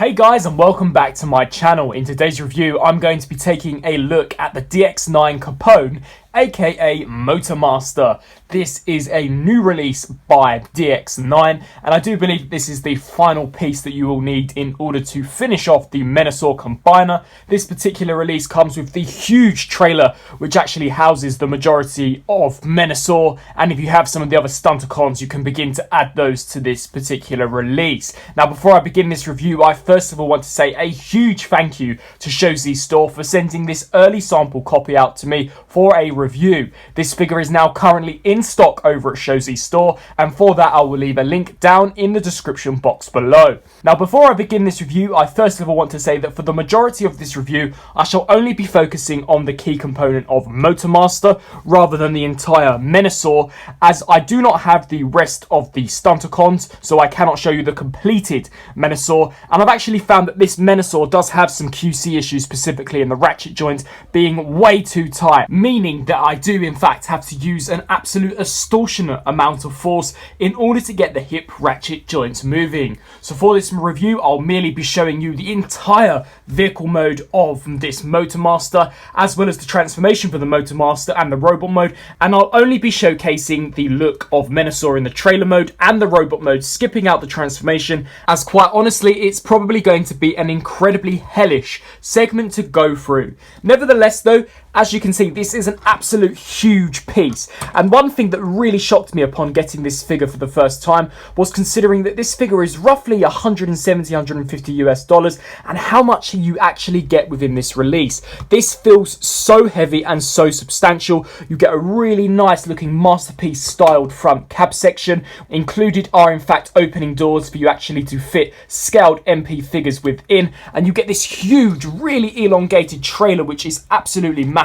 Hey guys, and welcome back to my channel. In today's review, I'm going to be taking a look at the DX9 Capone, aka Motormaster. This is a new release by DX9, and I do believe this is the final piece that you will need in order to finish off the Menasor combiner. This particular release comes with the huge trailer, which actually houses the majority of Menasor, and if you have some of the other Stunticons, you can begin to add those to this particular release. Now, before I begin this review, I first of all want to say a huge thank you to Shozi Store for sending this early sample copy out to me for a review. This figure is now currently in stock over at Shozi Store, and for that I will leave a link down in the description box below. Now, before I begin this review, I first of all want to say that for the majority of this review, I shall only be focusing on the key component of Motormaster rather than the entire Menasor, as I do not have the rest of the Stunticons, so I cannot show you the completed Menasor, and I've actually found that this Menasor does have some QC issues, specifically in the ratchet joint being way too tight, meaning that I do in fact have to use an absolute extortionate amount of force in order to get the hip ratchet joints moving. So for this review, I'll merely be showing you the entire vehicle mode of this Motormaster, as well as the transformation for the Motormaster and the robot mode, and I'll only be showcasing the look of Menasor in the trailer mode and the robot mode, skipping out the transformation, as quite honestly it's probably going to be an incredibly hellish segment to go through. Nevertheless though, as you can see, this is an absolute huge piece, and one thing that really shocked me upon getting this figure for the first time was considering that this figure is roughly $150 and how much you actually get within this release. This feels so heavy and so substantial. You get a really nice looking masterpiece styled front cab section. Included are in fact opening doors for you actually to fit scaled MP figures within, and you get this huge, really elongated trailer which is absolutely massive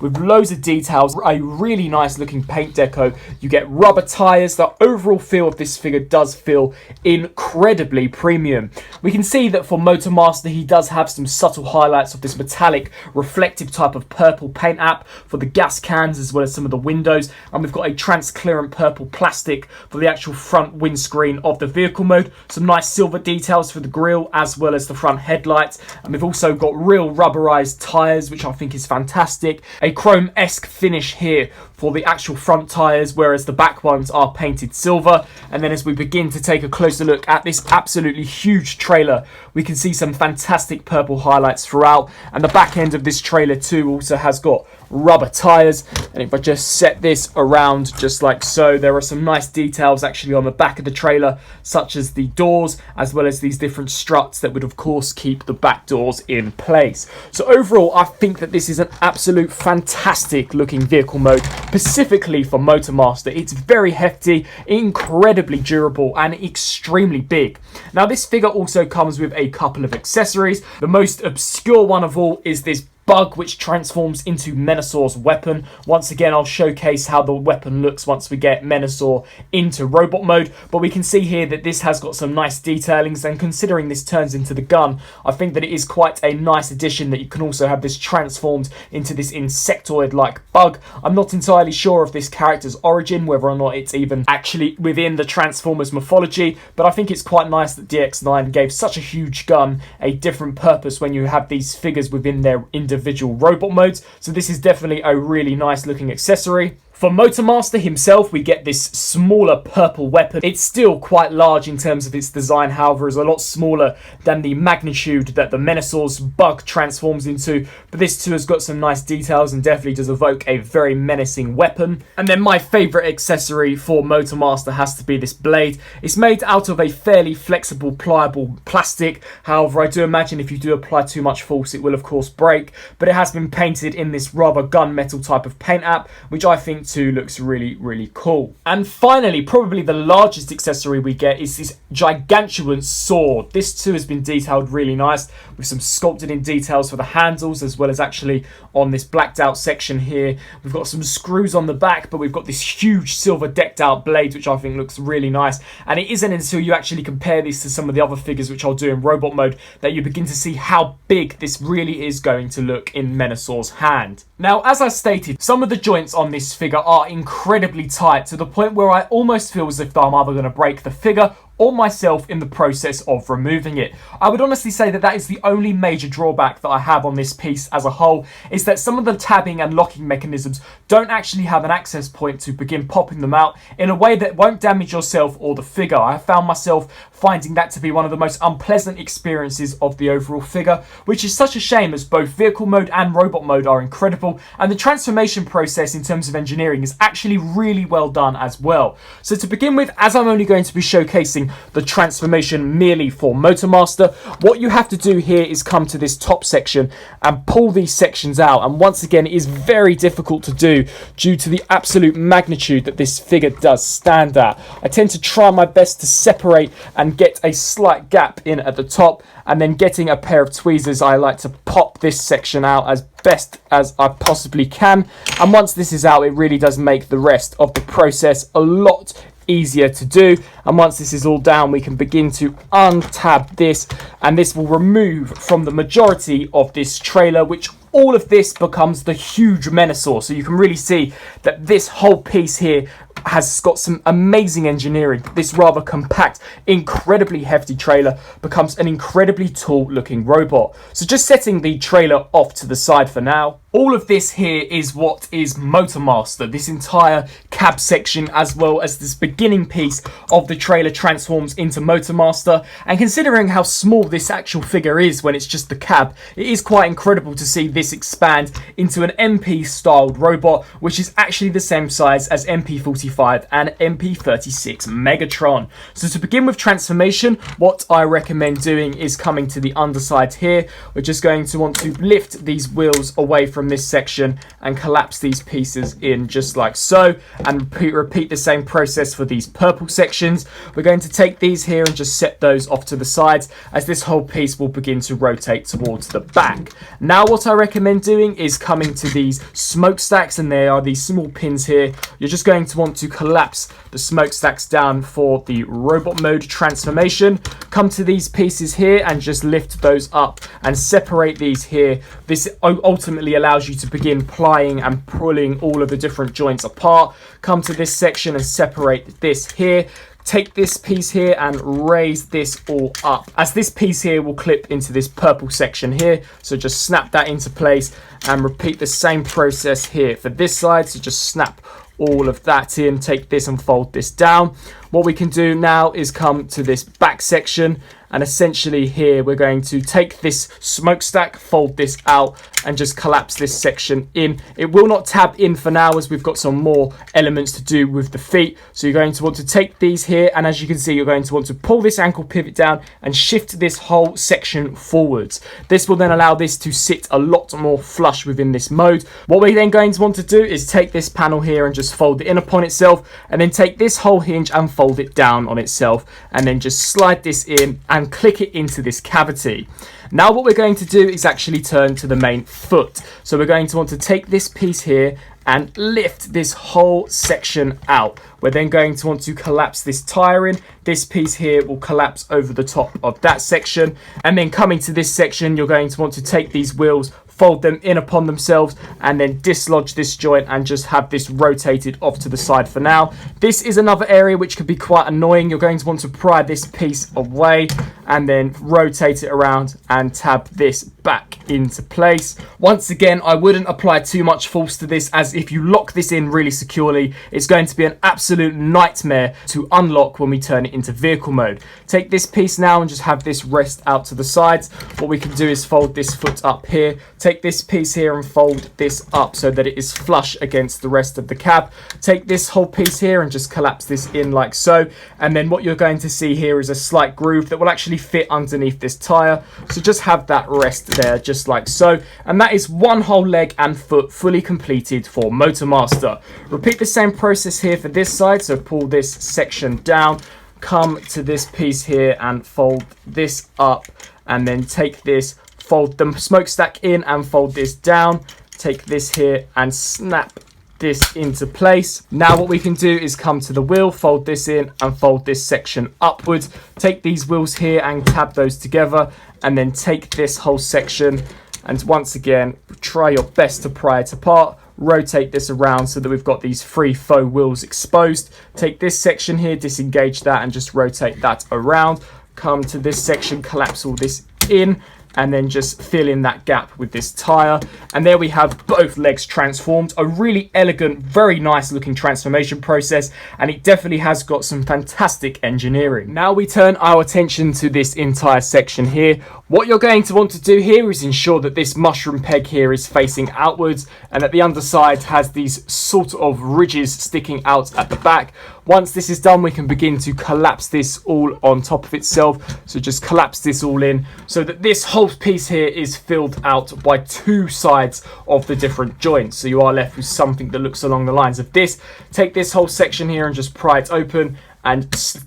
with loads of details, a really nice looking paint deco. You get rubber tires. The overall feel of this figure does feel incredibly premium. We can see that for Motormaster he does have some subtle highlights of this metallic reflective type of purple paint app for the gas cans as well as some of the windows, and we've got a transparent purple plastic for the actual front windscreen of the vehicle mode, some nice silver details for the grille as well as the front headlights, and we've also got real rubberized tires which I think is fantastic. A chrome-esque finish here for the actual front tyres, whereas the back ones are painted silver. And then as we begin to take a closer look at this absolutely huge trailer, we can see some fantastic purple highlights throughout, and the back end of this trailer too also has got rubber tyres. And if I just set this around just like so, there are some nice details actually on the back of the trailer, such as the doors as well as these different struts that would of course keep the back doors in place. So overall I think that this is an absolute fantastic looking vehicle mode, specifically for Motormaster. It's very hefty, incredibly durable and extremely big. Now this figure also comes with a couple of accessories. The most obscure one of all is this bug which transforms into Menasor's weapon. Once again, I'll showcase how the weapon looks once we get Menasor into robot mode, but we can see here that this has got some nice detailings, and considering this turns into the gun, I think that it is quite a nice addition that you can also have this transformed into this insectoid-like bug. I'm not entirely sure of this character's origin, whether or not it's even actually within the Transformers mythology, but I think it's quite nice that DX9 gave such a huge gun a different purpose when you have these figures within their individual robot modes. So this is definitely a really nice looking accessory. For Motormaster himself, we get this smaller purple weapon. It's still quite large in terms of its design, however, is a lot smaller than the magnitude that the Menasor's bug transforms into. But this too has got some nice details and definitely does evoke a very menacing weapon. And then my favourite accessory for Motormaster has to be this blade. It's made out of a fairly flexible, pliable plastic. However, I do imagine if you do apply too much force, it will of course break. But it has been painted in this rather gunmetal type of paint app, which I think too looks really cool. And finally, probably the largest accessory we get is this gigantuan sword. This too has been detailed really nice with some sculpted in details for the handles, as well as actually on this blacked out section here. We've got some screws on the back, but we've got this huge silver decked out blade, which I think looks really nice. And it isn't until you actually compare this to some of the other figures, which I'll do in robot mode, that you begin to see how big this really is going to look in Menasor's hand. Now, as I stated, some of the joints on this figure are incredibly tight, to the point where I almost feel as if I'm either going to break the figure or myself in the process of removing it. I would honestly say that that is the only major drawback that I have on this piece as a whole, is that some of the tabbing and locking mechanisms don't actually have an access point to begin popping them out in a way that won't damage yourself or the figure. I have found myself finding that to be one of the most unpleasant experiences of the overall figure, which is such a shame, as both vehicle mode and robot mode are incredible, and the transformation process in terms of engineering is actually really well done as well. So to begin with, as I'm only going to be showcasing the transformation merely for Motormaster, what you have to do here is come to this top section and pull these sections out, and once again it is very difficult to do due to the absolute magnitude that this figure does stand at. I tend to try my best to separate and get a slight gap in at the top, and then getting a pair of tweezers I like to pop this section out as best as I possibly can, and once this is out it really does make the rest of the process a lot easier to do. And once this is all down, we can begin to untab this, and this will remove from the majority of this trailer, which all of this becomes the huge Menasor. So you can really see that this whole piece here has got some amazing engineering. This rather compact, incredibly hefty trailer becomes an incredibly tall looking robot. So just setting the trailer off to the side for now. All of this here is what is Motormaster. This entire cab section, as well as this beginning piece of the trailer, transforms into Motormaster. And considering how small this actual figure is when it's just the cab, it is quite incredible to see this expand into an MP styled robot, which is actually the same size as MP45 and MP36 Megatron. So to begin with transformation, what I recommend doing is coming to the underside here. We're just going to want to lift these wheels away from this section and collapse these pieces in just like so, and repeat the same process for these purple sections. We're going to take these here and just set those off to the sides, as this whole piece will begin to rotate towards the back. Now what I recommend doing is coming to these smokestacks, and there are these small pins here. You're just going to want to collapse the smokestacks down for the robot mode transformation. Come to these pieces here and just lift those up and separate these here. This ultimately allows you to begin plying and pulling all of the different joints apart. Come to this section and separate this here. Take this piece here and raise this all up, as this piece here will clip into this purple section here. So just snap that into place and repeat the same process here for this side. So just snap all of that in, take this and fold this down. What we can do now is come to this back section, and essentially here we're going to take this smokestack, fold this out and just collapse this section in. It will not tab in for now, as we've got some more elements to do with the feet. So you're going to want to take these here, and as you can see, you're going to want to pull this ankle pivot down and shift this whole section forwards. This will then allow this to sit a lot more flush within this mode. What we're then going to want to do is take this panel here and just fold it in upon itself, and then take this whole hinge and fold it down on itself, and then just slide this in and click it into this cavity. Now what we're going to do is actually turn to the main foot. So we're going to want to take this piece here and lift this whole section out. We're then going to want to collapse this tire in. This piece here will collapse over the top of that section, and then coming to this section, you're going to want to take these wheels, fold them in upon themselves, and then dislodge this joint and just have this rotated off to the side for now. This is another area which could be quite annoying. You're going to want to pry this piece away and then rotate it around and tab this back into place. Once again, I wouldn't apply too much force to this, as if you lock this in really securely, it's going to be an absolute nightmare to unlock when we turn it into vehicle mode. Take this piece now and just have this rest out to the sides. What we can do is fold this foot up here. Take this piece here and fold this up so that it is flush against the rest of the cab. Take this whole piece here and just collapse this in like so. And then what you're going to see here is a slight groove that will actually fit underneath this tire. So just have that rest there just like so. And that is one whole leg and foot fully completed for Motormaster. Repeat the same process here for this side. So pull this section down, come to this piece here and fold this up, and then take this, fold the smokestack in and fold this down. Take this here and snap this into place. Now what we can do is come to the wheel, fold this in and fold this section upwards. Take these wheels here and tab those together, and then take this whole section and once again try your best to pry it apart. rotate this around so that we've got these 3 faux wheels exposed. Take this section here, disengage that, and just rotate that around. Come to this section, collapse all this in, and then just fill in that gap with this tyre. And there we have both legs transformed. A really elegant, very nice looking transformation process, and it definitely has got some fantastic engineering. Now we turn our attention to this entire section here. What you're going to want to do here is ensure that this mushroom peg here is facing outwards, and that the underside has these sort of ridges sticking out at the back. Once this is done, we can begin to collapse this all on top of itself. So just collapse this all in so that this whole piece here is filled out by 2 sides of the different joints. So you are left with something that looks along the lines of this. Take this whole section here and just pry it open and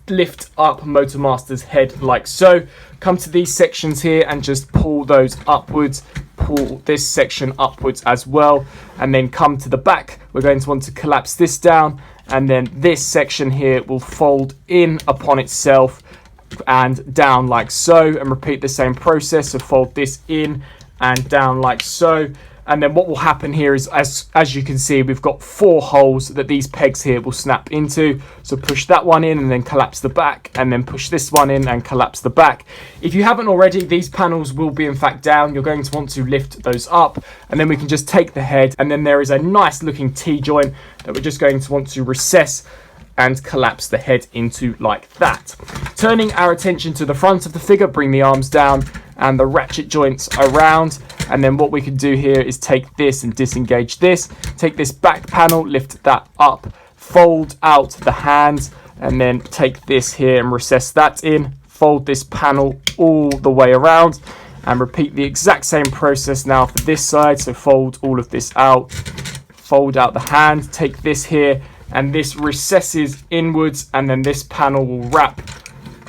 lift up Motormaster's head like so. Come to these sections here and just pull those upwards. Pull this section upwards as well, and then come to the back. We're going to want to collapse this down, and then this section here will fold in upon itself and down like so, and repeat the same process. So fold this in and down like so. And then what will happen here is, as you can see, we've got 4 holes that these pegs here will snap into. So push that one in and then collapse the back, and then push this one in and collapse the back. If you haven't already, these panels will be in fact down. You're going to want to lift those up, and then we can just take the head, and then there is a nice looking T-joint that we're just going to want to recess and collapse the head into like that. Turning our attention to the front of the figure, bring the arms down and the ratchet joints around, and then what we can do here is take this and disengage this. Take this back panel, lift that up, fold out the hands, and then take this here and recess that in. Fold this panel all the way around, and repeat the exact same process now for this side. So fold all of this out, fold out the hand, take this here, and this recesses inwards, and then this panel will wrap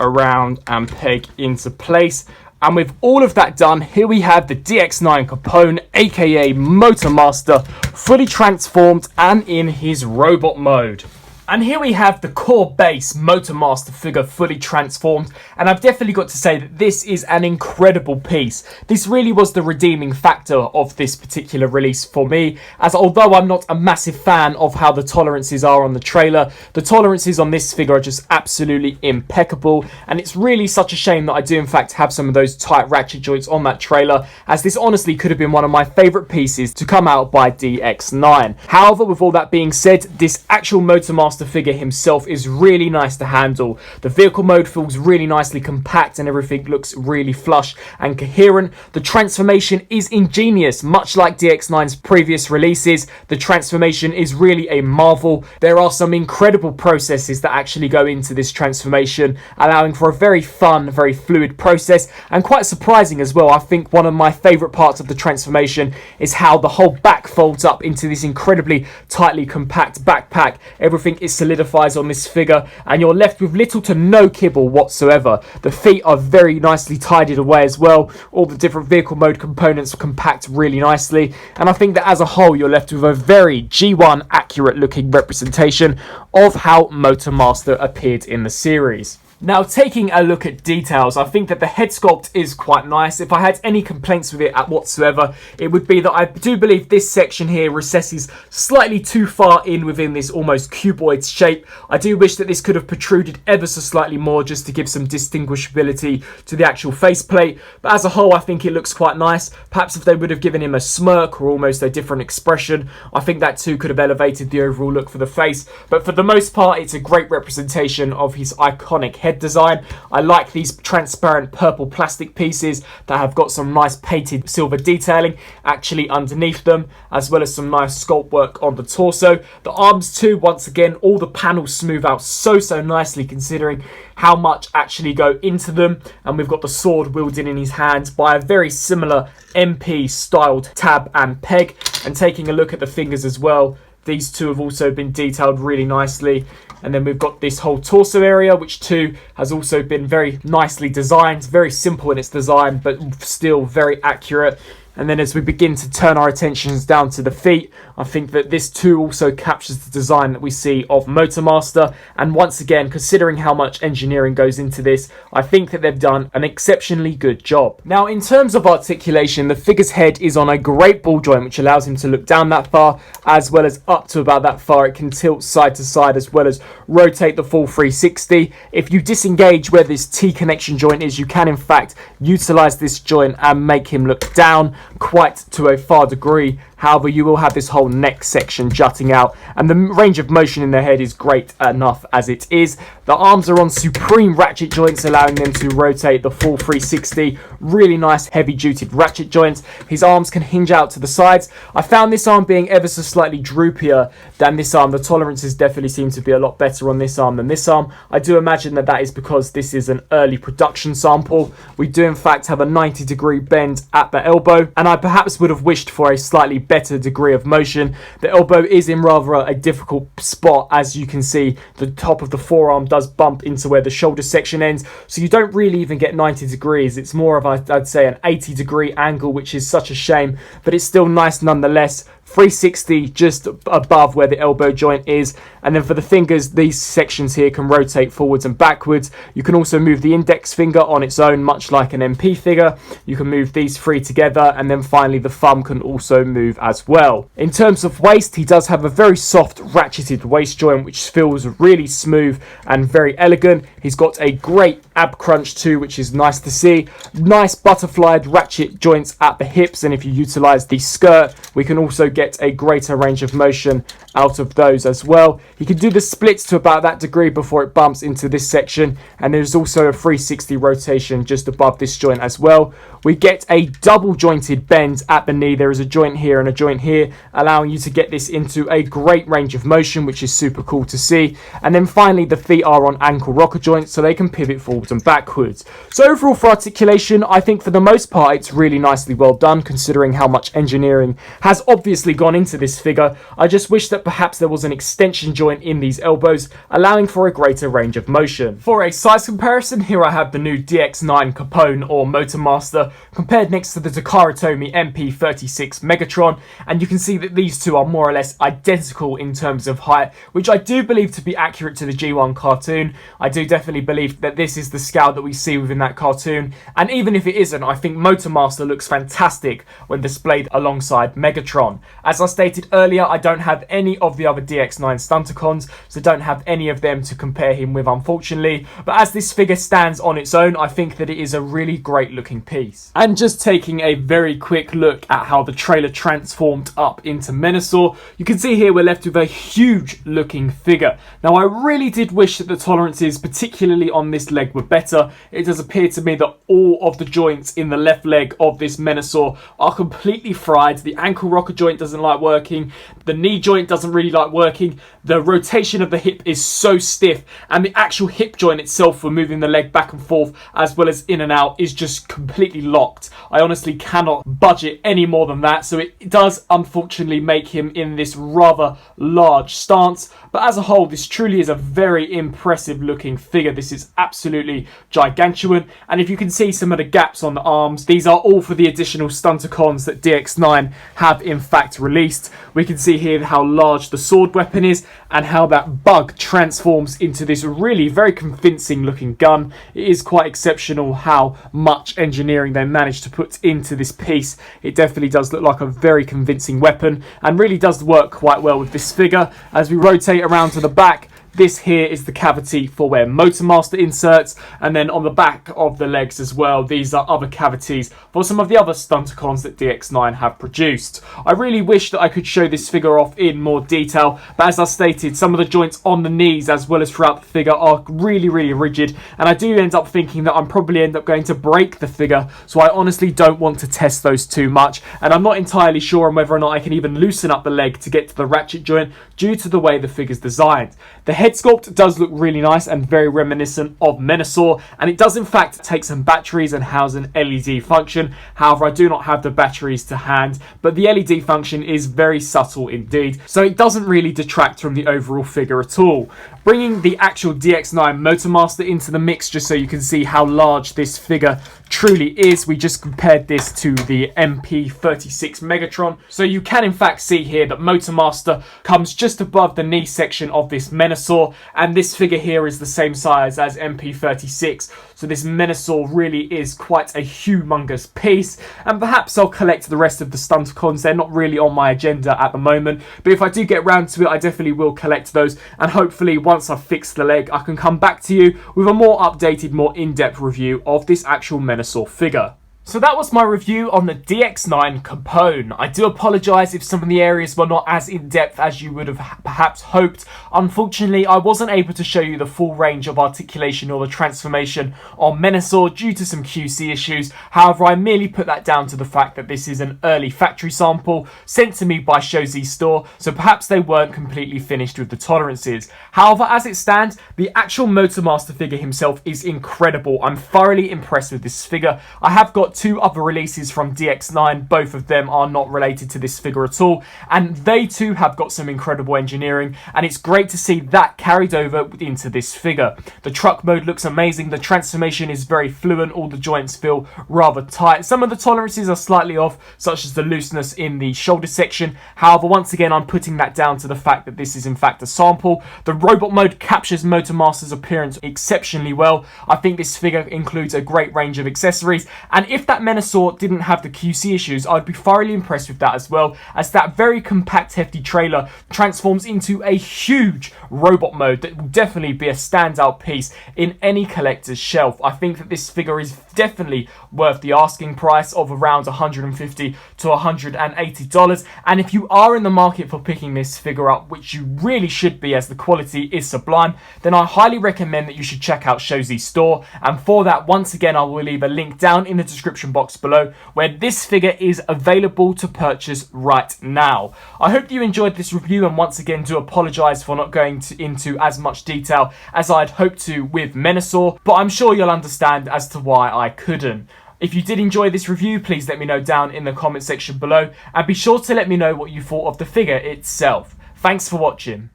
around and peg into place. And with all of that done, here we have the DX9 Capone, aka Motormaster, fully transformed and in his robot mode. And here we have the core base Motormaster figure fully transformed, and I've definitely got to say that this is an incredible piece. This really was the redeeming factor of this particular release for me, as although I'm not a massive fan of how the tolerances are on the trailer, the tolerances on this figure are just absolutely impeccable, and it's really such a shame that I do in fact have some of those tight ratchet joints on that trailer, as this honestly could have been one of my favourite pieces to come out by DX9. However, with all that being said, this actual Motormaster figure himself is really nice to handle. The vehicle mode feels really nicely compact, and everything looks really flush and coherent. The transformation is ingenious, much like DX9's previous releases. The transformation is really a marvel. There are some incredible processes that actually go into this transformation, allowing for a very fun, very fluid process, and quite surprising as well. I think one of my favourite parts of the transformation is how the whole back folds up into this incredibly tightly compact backpack. Everything is solidifies on this figure, and you're left with little to no kibble whatsoever. The feet are very nicely tidied away as well. All the different vehicle mode components compact really nicely, and I think that as a whole you're left with a very G1 accurate looking representation of how Motormaster appeared in the series. Now, taking a look at details, I think that the head sculpt is quite nice. If I had any complaints with it whatsoever, it would be that I do believe this section here recesses slightly too far in within this almost cuboid shape. I do wish that this could have protruded ever so slightly more, just to give some distinguishability to the actual faceplate. But as a whole, I think it looks quite nice. Perhaps if they would have given him a smirk or almost a different expression, I think that too could have elevated the overall look for the face. But for the most part, it's a great representation of his iconic head design. I like these transparent purple plastic pieces that have got some nice painted silver detailing actually underneath them, as well as some nice sculpt work on the torso. The arms too, once again, all the panels smooth out so nicely, considering how much actually go into them. And we've got the sword wielded in his hands by a very similar MP styled tab and peg. And taking a look at the fingers as well, these two have also been detailed really nicely. And then we've got this whole torso area, which too has also been very nicely designed. Very simple in its design, but still very accurate. And then as we begin to turn our attentions down to the feet, I think that this too also captures the design that we see of Motormaster. And once again, considering how much engineering goes into this, I think that they've done an exceptionally good job. Now, in terms of articulation, the figure's head is on a great ball joint, which allows him to look down that far, as well as up to about that far. It can tilt side to side, as well as rotate the full 360. If you disengage where this T connection joint is, you can in fact utilize this joint and make him look down quite to a far degree. However, you will have this whole neck section jutting out, and the range of motion in the head is great enough as it is. The arms are on supreme ratchet joints, allowing them to rotate the full 360. Really nice heavy-duty ratchet joints. His arms can hinge out to the sides. I found this arm being ever so slightly droopier than this arm. The tolerances definitely seem to be a lot better on this arm than this arm. I do imagine that that is because this is an early production sample. We do in fact have a 90-degree bend at the elbow, and I perhaps would have wished for a slightly better degree of motion. The elbow is in rather a difficult spot. As you can see, the top of the forearm does bump into where the shoulder section ends, so you don't really even get 90 degrees. It's more of I'd say an 80-degree angle, which is such a shame, but it's still nice nonetheless. 360 just above where the elbow joint is, and then for the fingers, these sections here can rotate forwards and backwards. You can also move the index finger on its own, much like an MP figure. You can move these three together, and then finally the thumb can also move as well. In terms of waist, he does have a very soft ratcheted waist joint, which feels really smooth and very elegant. He's got a great ab crunch too, which is nice to see. Nice butterflied ratchet joints at the hips, and if you utilize the skirt, we can also get a greater range of motion out of those as well. He can do the splits to about that degree before it bumps into this section, and there's also a 360 rotation just above this joint as well. We get a double jointed bend at the knee. There is a joint here and a joint here, allowing you to get this into a great range of motion, which is super cool to see. And then finally, the feet are on ankle rocker joints, so they can pivot forwards and backwards. So overall for articulation, I think for the most part it's really nicely well done, considering how much engineering has obviously gone into this figure. I just wish that perhaps there was an extension joint in these elbows, allowing for a greater range of motion. For a size comparison, here I have the new DX9 Capone or Motormaster compared next to the Takara Tomy MP36 Megatron, and you can see that these two are more or less identical in terms of height, which I do believe to be accurate to the G1 cartoon. I do definitely believe that this is the scale that we see within that cartoon, and even if it isn't, I think Motormaster looks fantastic when displayed alongside Megatron. As I stated earlier, I don't have any of the other DX9 Stunticons, so don't have any of them to compare him with, unfortunately. But as this figure stands on its own, I think that it is a really great looking piece. And just taking a very quick look at how the trailer transformed up into Menasor, you can see here we're left with a huge looking figure. Now, I really did wish that the tolerances, particularly on this leg, were better. It does appear to me that all of the joints in the left leg of this Menasor are completely fried. The ankle rocker joint doesn't like working, the knee joint doesn't really like working, the rotation of the hip is so stiff, and the actual hip joint itself for moving the leg back and forth as well as in and out is just completely locked. I honestly cannot budge it any more than that, so it does unfortunately make him in this rather large stance, but as a whole this truly is a very impressive looking figure. This is absolutely gigantuan, and if you can see some of the gaps on the arms, these are all for the additional Stunticons that DX9 have in fact released. We can see here how large the sword weapon is and how that bug transforms into this really very convincing looking gun. It is quite exceptional how much engineering they managed to put into this piece. It definitely does look like a very convincing weapon and really does work quite well with this figure. As we rotate around to the back, this here is the cavity for where Motormaster inserts, and then on the back of the legs as well, these are other cavities for some of the other Stunticons that DX9 have produced. I really wish that I could show this figure off in more detail, but as I stated, some of the joints on the knees as well as throughout the figure are really rigid, and I do end up thinking that I'm probably end up going to break the figure, so I honestly don't want to test those too much, and I'm not entirely sure on whether or not I can even loosen up the leg to get to the ratchet joint due to the way the figure's designed. The head sculpt does look really nice and very reminiscent of Menasor, and it does in fact take some batteries and house an LED function. However, I do not have the batteries to hand, but the LED function is very subtle indeed, so it doesn't really detract from the overall figure at all. Bringing the actual DX9 Motormaster into the mix just so you can see how large this figure truly is. We just compared this to the MP36 Megatron. So you can in fact see here that Motormaster comes just above the knee section of this Menasor, and this figure here is the same size as MP36. So this Menasor really is quite a humongous piece, and perhaps I'll collect the rest of the Stunticons. They're not really on my agenda at the moment, but if I do get around to it, I definitely will collect those, and hopefully once I've fixed the leg, I can come back to you with a more updated, more in-depth review of this actual Menasor figure. So that was my review on the DX9 Capone. I do apologise if some of the areas were not as in-depth as you would have perhaps hoped. Unfortunately, I wasn't able to show you the full range of articulation or the transformation on Menasor due to some QC issues. However, I merely put that down to the fact that this is an early factory sample sent to me by Showzi's store, so perhaps they weren't completely finished with the tolerances. However, as it stands, the actual Motormaster figure himself is incredible. I'm thoroughly impressed with this figure. I have got two other releases from DX9, both of them are not related to this figure at all, and they too have got some incredible engineering, and it's great to see that carried over into this figure. The truck mode looks amazing, the transformation is very fluent, all the joints feel rather tight. Some of the tolerances are slightly off, such as the looseness in the shoulder section. However, once again, I'm putting that down to the fact that this is in fact a sample. The robot mode captures Motormaster's appearance exceptionally well. I think this figure includes a great range of accessories, and if that Menasor didn't have the QC issues, I'd be thoroughly impressed with that as well, as that very compact, hefty trailer transforms into a huge robot mode that will definitely be a standout piece in any collector's shelf. I think that this figure is definitely worth the asking price of around $150 to $180, and if you are in the market for picking this figure up, which you really should be as the quality is sublime, then I highly recommend that you should check out Showzi's store, and for that, once again, I will leave a link down in the description box below where this figure is available to purchase right now. I hope you enjoyed this review, and once again do apologise for not going into as much detail as I'd hoped to with Menasor, but I'm sure you'll understand as to why I couldn't. If you did enjoy this review, please let me know down in the comment section below, and be sure to let me know what you thought of the figure itself. Thanks for watching.